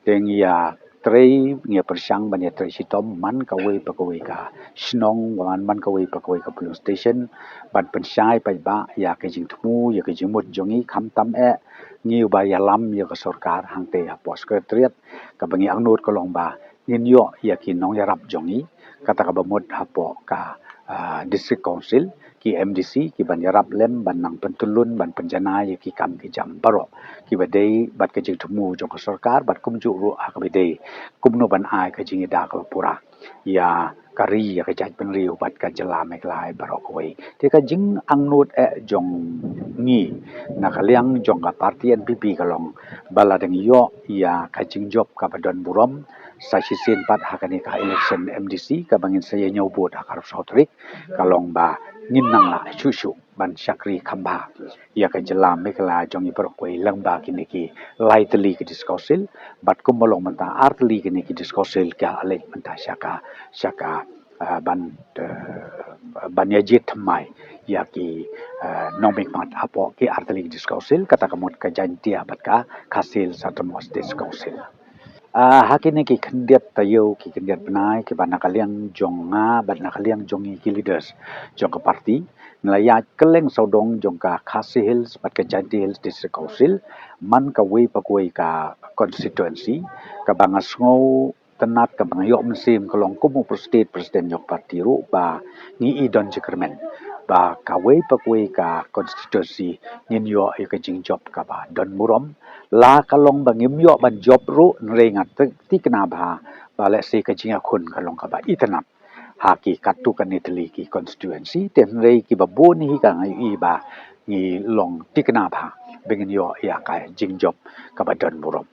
Deng ya trei ngia persang ban ya trei sitom man kawai ka snong wan man kawai ka police station ban pensai pa ba ya ke jing tmu ya ke jing mut jongi kham tam ngiu ba ya lam ya ka sarkar hangte ya pos sekretariat ka bangi angnut ko long ba ngin yo ya ki nong ya rap jongi kata ka ba mut hapo ka district council ki MDC ki ban ya rap lem ban nang pentulun ban penjana ya ki kam ki jam baro ki badai bat ke jing tmu jong ka sarkar bat kum ju ru ha ka badai kum no ban ai ka jing da ka pura ya kari ya ka jaj pen riu bat ka jela mek lai baro ko wei te ka jing angnut jong ngi na ka liang jong ka parti NPP ka long bala deng yo ya ka jing job ka badon burom sa si sin pat ha ka ni ka election MDC ka bangin saya nyau bot ha ka sautrik ka long ba ngin nang la chu ban syakri khamba ya ka jela mek la jong i baro ko lang ba ki ni ki lightly ki diskosil bat kum molong menta artli ki ni ki diskosil ka alek menta syaka ban ya jit mai ya ki nomik mat apo ki artli diskosil kata kamut ka jantia bat ka kasil satramos diskosil hakini ki kendiat tayo ki kendiat benai ki ban nakaliang jonga ban nakaliang jongi ki leaders jong ka parti ngelaya keleng saudong jong ka Khasi Hills bat ka Janti Hills district council man ka wei pakoi ka constituency ka bangas ngau tenat ka bangayok mesim kalong kumu state president yok parti ru ba ni idon jekermen ba ka wei pakoi ka constituency ngin yo ka jing job ka ba don murom la kalong bangim yo ban job ru nrengat ti kena ba le se ka jing akun kalong ka ba itanap haki katu kan Italy ki constituency ten rei ki babu ni ka ngai ba ni long tikna ba bengin yo ya ka jing job ka ba don murom